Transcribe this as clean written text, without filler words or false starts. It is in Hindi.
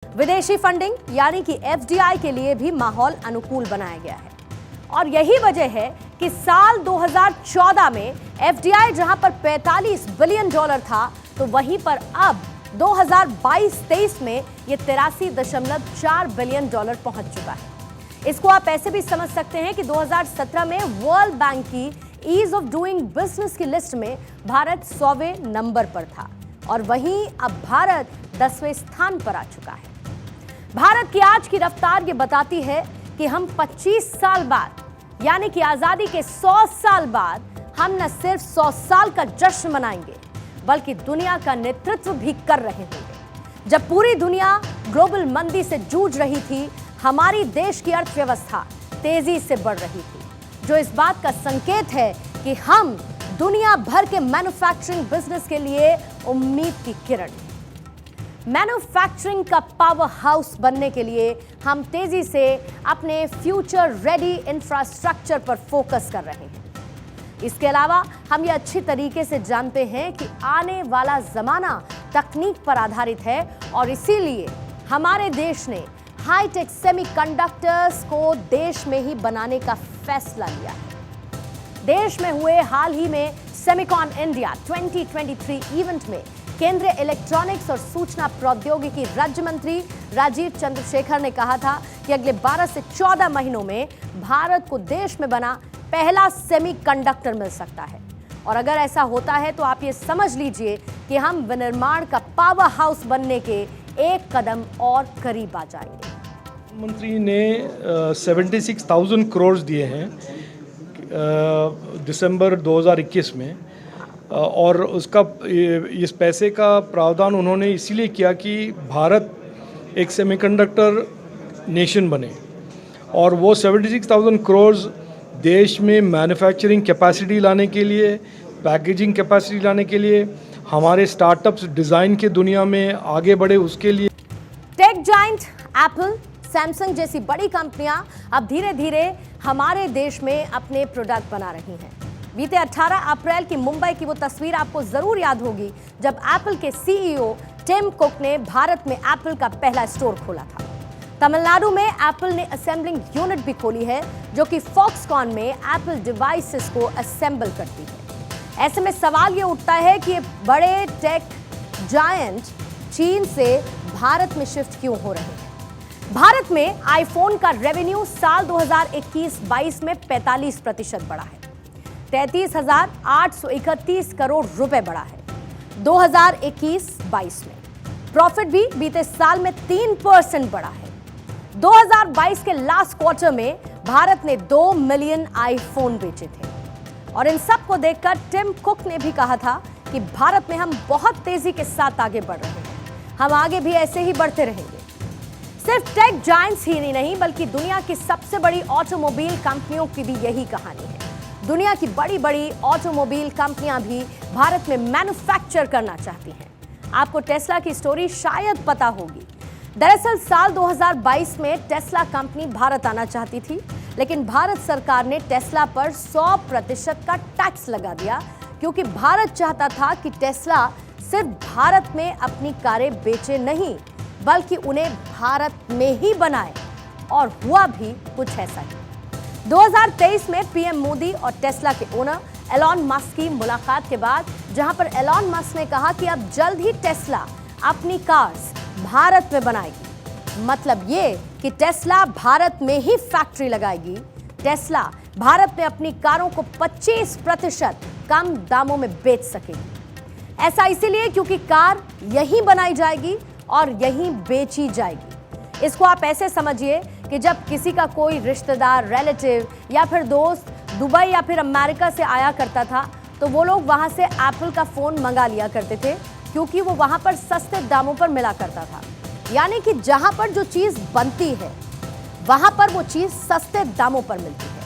विदेशी फंडिंग यानी कि एफडीआई के लिए भी माहौल अनुकूल बनाया गया है और यही वजह है कि साल 2014 में एफडीआई जहां पर 45 बिलियन डॉलर था तो वहीं पर अब 2022-23 में ये 83.4 बिलियन डॉलर पहुंच चुका है। इसको आप ऐसे भी समझ सकते हैं कि 2017 में वर्ल्ड बैंक की ईज ऑफ डूइंग बिजनेस की लिस्ट में भारत 100वें नंबर पर था और वहीं अब भारत 10वें स्थान पर आ चुका है। भारत की आज की रफ्तार ये बताती है कि हम 25 साल बाद यानी कि आजादी के 100 साल बाद हम न सिर्फ 100 साल का जश्न मनाएंगे बल्कि दुनिया का नेतृत्व भी कर रहे होंगे। जब पूरी दुनिया ग्लोबल मंदी से जूझ रही थी, हमारी देश की अर्थव्यवस्था तेजी से बढ़ रही थी, जो इस बात का संकेत है कि हम दुनिया भर के मैन्युफैक्चरिंग बिजनेस के लिए उम्मीद की किरण हैं। मैन्युफैक्चरिंग का पावर हाउस बनने के लिए हम तेजी से अपने फ्यूचर रेडी इंफ्रास्ट्रक्चर पर फोकस कर रहे हैं। इसके अलावा हम ये अच्छी तरीके से जानते हैं कि आने वाला जमाना तकनीक पर आधारित है और इसीलिए हमारे देश ने हाईटेक सेमीकंडक्टर्स को देश में ही बनाने का फैसला लिया है। देश में हुए हाल ही में सेमिकॉन इंडिया 2023 इवेंट में केंद्रीय इलेक्ट्रॉनिक्स और सूचना प्रौद्योगिकी राज्य मंत्री राजीव चंद्रशेखर ने कहा था कि अगले 12 से 14 महीनों में भारत को देश में बना पहला सेमीकंडक्टर मिल सकता है और अगर ऐसा होता है तो आप ये समझ लीजिए कि हम विनिर्माण का पावर हाउस बनने के एक कदम और करीब आ जाएंगे। मंत्री ने 76,000 करोड़ दिए हैं दिसंबर 2021 में और उसका इस पैसे का प्रावधान उन्होंने इसीलिए किया कि भारत एक सेमीकंडक्टर नेशन बने और वो 76,000 करोड़ देश में मैन्युफैक्चरिंग कैपेसिटी लाने के लिए, पैकेजिंग कैपेसिटी लाने के लिए, हमारे स्टार्टअप्स डिज़ाइन के दुनिया में आगे बढ़े उसके लिए। टेक जायंट एप्पल, सैमसंग जैसी बड़ी कंपनियां अब धीरे धीरे हमारे देश में अपने प्रोडक्ट बना रही हैं। बीते 18 अप्रैल की मुंबई की वो तस्वीर आपको जरूर याद होगी जब एप्पल के सीईओ टिम कुक ने भारत में एप्पल का पहला स्टोर खोला था। तमिलनाडु में एप्पल ने असेंबलिंग यूनिट भी खोली है जो कि फॉक्सकॉन में एप्पल डिवाइसेस को असेंबल करती है। ऐसे में सवाल ये उठता है कि ये बड़े टेक जायंट चीन से भारत में शिफ्ट क्यों हो रहे हैं। भारत में आईफोन का रेवेन्यू साल 2021-22 में 45% बढ़ा है, 33,831 करोड़ रुपए बढ़ा है 2021-22 में। प्रॉफिट भी बीते साल में 3% बढ़ा है। 2022 के लास्ट क्वार्टर में भारत ने 2 मिलियन आईफोन बेचे थे और इन सब को देखकर टिम कुक ने भी कहा था कि भारत में हम बहुत तेजी के साथ आगे बढ़ रहे हैं, हम आगे भी ऐसे ही बढ़ते रहेंगे। सिर्फ टेक जायंट्स ही नहीं बल्कि दुनिया की सबसे बड़ी ऑटोमोबाइल कंपनियों की भी यही कहानी है। दुनिया की बड़ी बड़ी ऑटोमोबाइल कंपनियां भी भारत में मैन्युफैक्चर करना चाहती हैं। आपको टेस्ला की स्टोरी शायद पता होगी। दरअसल साल 2022 में टेस्ला कंपनी भारत आना चाहती थी, लेकिन भारत सरकार ने टेस्ला पर 100% का टैक्स लगा दिया क्योंकि भारत चाहता था कि टेस्ला सिर्फ भारत में अपनी कारें बेचे नहीं बल्कि उन्हें भारत में ही बनाए और हुआ भी कुछ ऐसा ही। 2023 में पीएम मोदी और टेस्ला के ओनर एलॉन मस्क की मुलाकात के बाद जहां पर एलॉन मस्क ने कहा कि अब जल्द ही टेस्ला अपनी कार्स भारत में बनाएगी। मतलब ये कि टेस्ला भारत में ही फैक्ट्री लगाएगी। टेस्ला भारत में अपनी कारों को 25% कम दामों में बेच सकेगी। ऐसा इसीलिए क्योंकि कार यहीं बनाई जाएगी और यहीं बेची जाएगी। इसको आप ऐसे समझिए कि जब किसी का कोई रिश्तेदार, रिलेटिव या फिर दोस्त दुबई या फिर अमेरिका से आया करता था तो वो लोग वहां से एप्पल का फोन मंगा लिया करते थे क्योंकि वो वहां पर सस्ते दामों पर मिला करता था। यानी कि जहां पर जो चीज बनती है वहां पर वो चीज सस्ते दामों पर मिलती है।